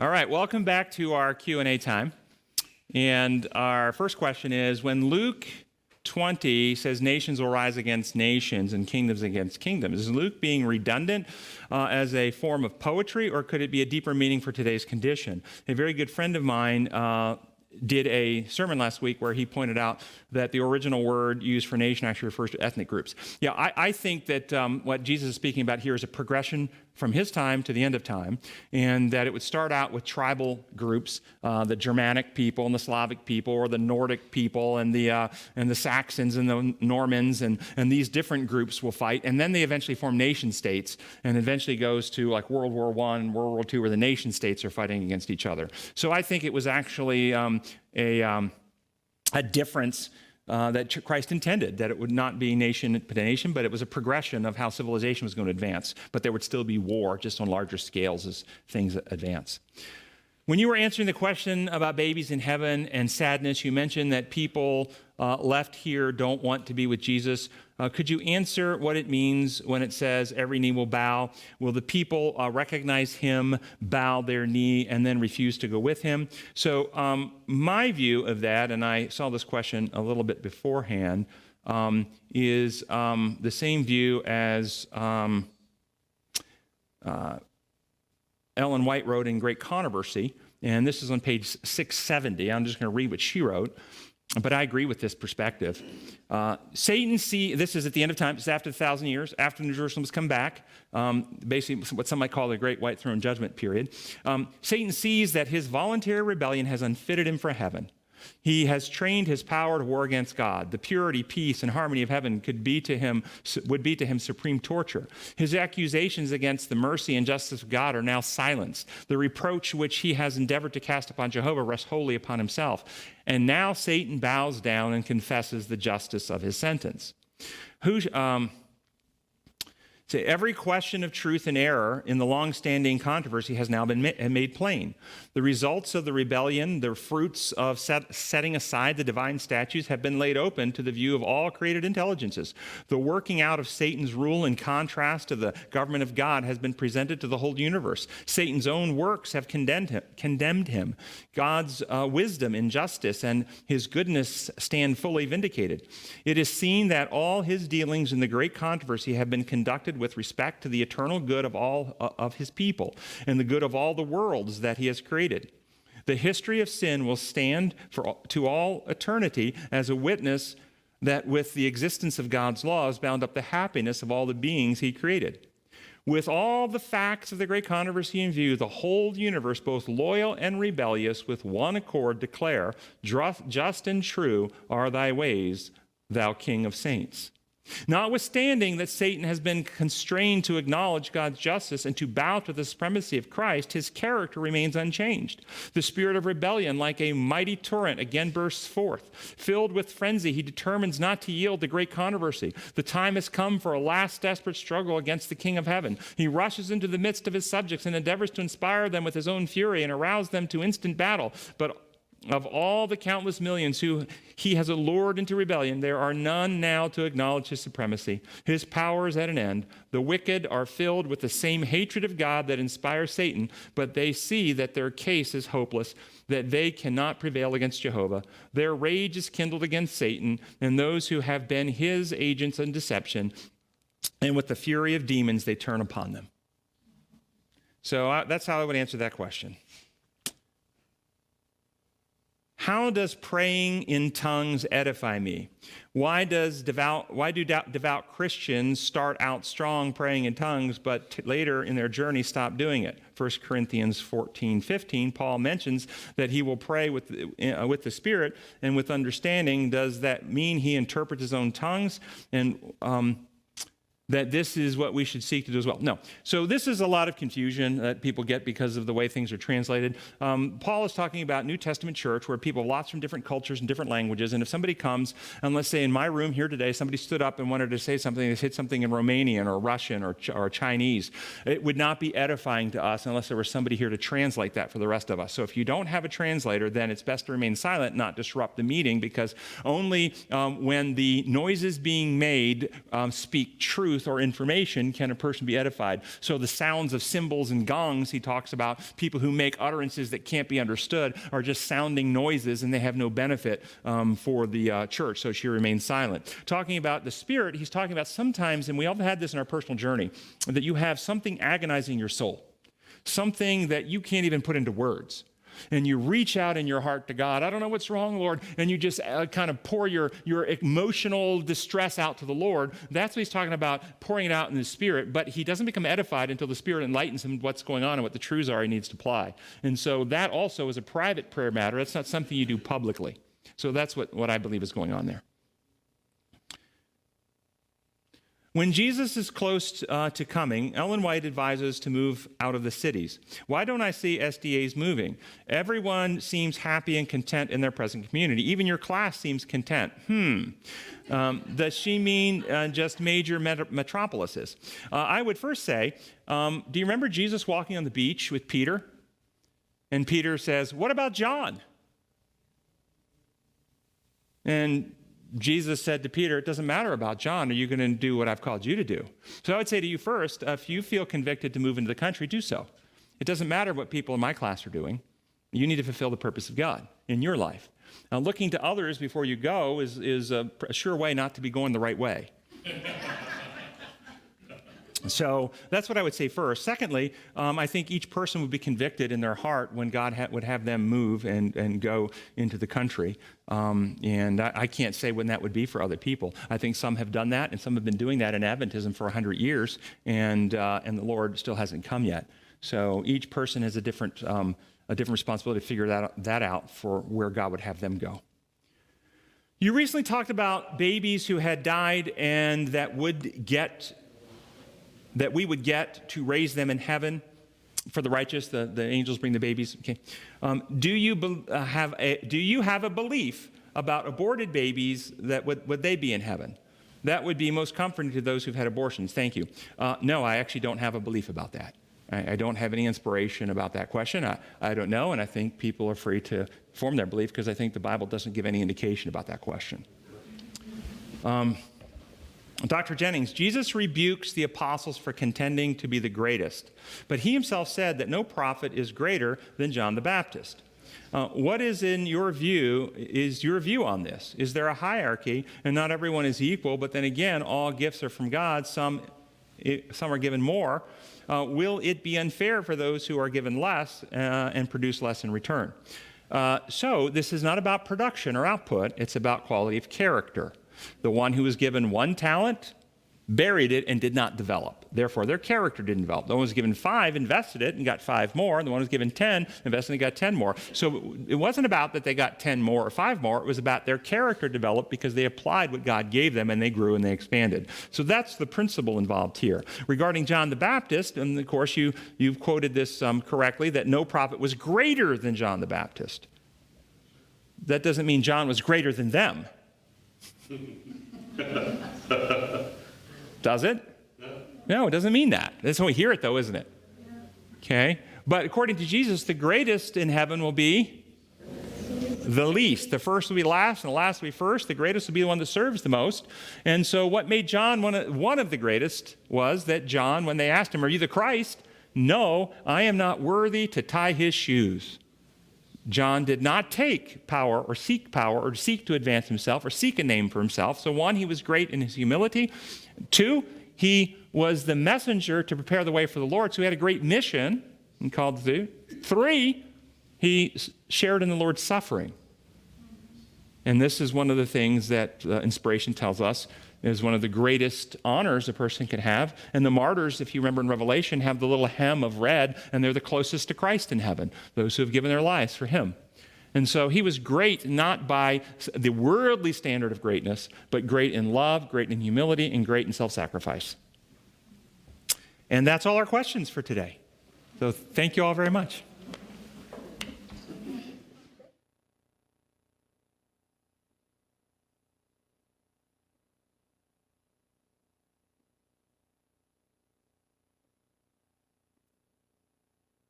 All right, welcome back to our Q&A time. And our first question is, when Luke 20 says nations will rise against nations and kingdoms against kingdoms, is Luke being redundant as a form of poetry, or could it be a deeper meaning for today's condition? A very good friend of mine did a sermon last week where he pointed out that the original word used for nation actually refers to ethnic groups. Yeah, I think that what Jesus is speaking about here is a progression from his time to the end of time, and that it would start out with tribal groups, the Germanic people and the Slavic people, or the Nordic people and the Saxons and the Normans, and these different groups will fight, and then they eventually form nation states, and eventually goes to like World War I, World War II, where the nation states are fighting against each other. So I think it was actually a difference that Christ intended, that it would not be nation to nation, but it was a progression of how civilization was going to advance. But there would still be war, just on larger scales as things advance. When you were answering the question about babies in heaven and sadness, you mentioned that people left here don't want to be with Jesus. Could you answer what it means when it says every knee will bow? Will the people recognize him, bow their knee, and then refuse to go with him? So my view of that, and I saw this question a little bit beforehand, is the same view as Ellen White wrote in Great Controversy, and this is on page 670. I'm just going to read what she wrote, but I agree with this perspective. Satan this is at the end of time, it's after 1,000 years, after New Jerusalem has come back, basically what some might call the Great White Throne Judgment period. Satan sees that his voluntary rebellion has unfitted him for heaven. He has trained his power to war against God. The purity, peace, and harmony of heaven would be to him supreme torture. His accusations against the mercy and justice of God are now silenced. The reproach which he has endeavored to cast upon Jehovah rests wholly upon himself. And now Satan bows down and confesses the justice of his sentence. Every question of truth and error in the long-standing controversy has now been made plain. The results of the rebellion, the fruits of setting aside the divine statutes, have been laid open to the view of all created intelligences. The working out of Satan's rule in contrast to the government of God has been presented to the whole universe. Satan's own works have condemned him. God's wisdom and justice and his goodness stand fully vindicated. It is seen that all his dealings in the great controversy have been conducted with respect to the eternal good of all of his people and the good of all the worlds that he has created. The history of sin will stand to all eternity as a witness that with the existence of God's laws bound up the happiness of all the beings he created. With all the facts of the great controversy in view, the whole universe, both loyal and rebellious, with one accord declare, just and true are thy ways, thou King of saints. Notwithstanding that Satan has been constrained to acknowledge God's justice and to bow to the supremacy of Christ, his character remains unchanged. The spirit of rebellion, like a mighty torrent, again bursts forth. Filled with frenzy, he determines not to yield the great controversy. The time has come for a last desperate struggle against the King of heaven. He rushes into the midst of his subjects and endeavors to inspire them with his own fury and arouse them to instant battle. But of all the countless millions who he has allured into rebellion, there are none now to acknowledge his supremacy. His power is at an end. The wicked are filled with the same hatred of God that inspires Satan, but they see that their case is hopeless, that they cannot prevail against Jehovah. Their rage is kindled against Satan and those who have been his agents in deception, and with the fury of demons they turn upon them. So that's how I would answer that question. How does praying in tongues edify me? Why do devout Christians start out strong praying in tongues, but later in their journey stop doing it? 1 Corinthians 14:15, Paul mentions that he will pray with the Spirit and with understanding. Does that mean he interprets his own tongues? And that this is what we should seek to do as well. No. So this is a lot of confusion that people get because of the way things are translated. Paul is talking about New Testament church where people have lots from different cultures and different languages. And if somebody comes, and let's say in my room here today, somebody stood up and wanted to say something, they said something in Romanian or Russian or Chinese, it would not be edifying to us unless there was somebody here to translate that for the rest of us. So if you don't have a translator, then it's best to remain silent, not disrupt the meeting, because only when the noises being made speak truth truth or information can a person be edified. So the sounds of cymbals and gongs, he talks about people who make utterances that can't be understood are just sounding noises, and they have no benefit for the church, so she remains silent. Talking about the Spirit, he's talking about sometimes, and we all had this in our personal journey, that you have something agonizing your soul, something that you can't even put into words. And you reach out in your heart to God. I don't know what's wrong, Lord. And you just kind of pour your emotional distress out to the Lord. That's what he's talking about, pouring it out in the Spirit. But he doesn't become edified until the Spirit enlightens him what's going on and what the truths are he needs to apply. And so that also is a private prayer matter. That's not something you do publicly. So that's what I believe is going on there. When Jesus is close to coming, Ellen White advises to move out of the cities. Why don't I see SDAs moving? Everyone seems happy and content in their present community. Even your class seems content. Does she mean just major metropolises? I would first say, do you remember Jesus walking on the beach with Peter? And Peter says, what about John? And Jesus said to Peter, it doesn't matter about John. Are you going to do what I've called you to do? So I would say to you first, if you feel convicted to move into the country, do so. It doesn't matter what people in my class are doing. You need to fulfill the purpose of God in your life. Now, looking to others before you go is a sure way not to be going the right way. So that's what I would say first. Secondly, I think each person would be convicted in their heart when God would have them move and go into the country. And I can't say when that would be for other people. I think some have done that, and some have been doing that in Adventism for 100 years, and the Lord still hasn't come yet. So each person has a different responsibility to figure that out for where God would have them go. You recently talked about babies who had died and that we would get to raise them in heaven for the righteous. The angels bring the babies. Okay. Do you have a belief about aborted babies that would they be in heaven? That would be most comforting to those who've had abortions. Thank you. No, I actually don't have a belief about that. I don't have any inspiration about that question. I don't know, and I think people are free to form their belief because I think the Bible doesn't give any indication about that question. Dr. Jennings, Jesus rebukes the apostles for contending to be the greatest, but he himself said that no prophet is greater than John the Baptist. What is your view on this? Is there a hierarchy, and not everyone is equal, but then again, all gifts are from God, some are given more. Will it be unfair for those who are given less and produce less in return? So this is not about production or output, it's about quality of character. The one who was given 1 talent buried it and did not develop. Therefore, their character didn't develop. The one who was given 5 invested it and got 5 more. The one who was given 10 invested and got 10 more. So it wasn't about that they got 10 more or 5 more. It was about their character developed because they applied what God gave them and they grew and they expanded. So that's the principle involved here. Regarding John the Baptist, and of course you've quoted this correctly, that no prophet was greater than John the Baptist. That doesn't mean John was greater than them. Does it? No, it doesn't mean that. That's how we hear it, though, isn't it? Okay. But according to Jesus, the greatest in heaven will be the least. The first will be last, and the last will be first. The greatest will be the one that serves the most. And so what made John one of the greatest was that John, when they asked him, "Are you the Christ?" "No, I am not worthy to tie his shoes." John did not take power or seek to advance himself or seek a name for himself. So 1, he was great in his humility. 2, he was the messenger to prepare the way for the Lord. So he had a great mission and called to do. 3, he shared in the Lord's suffering. And this is one of the things that inspiration tells us is one of the greatest honors a person can have. And the martyrs, if you remember in Revelation, have the little hem of red, and they're the closest to Christ in heaven, those who have given their lives for him. And so he was great not by the worldly standard of greatness, but great in love, great in humility, and great in self-sacrifice. And that's all our questions for today. So thank you all very much.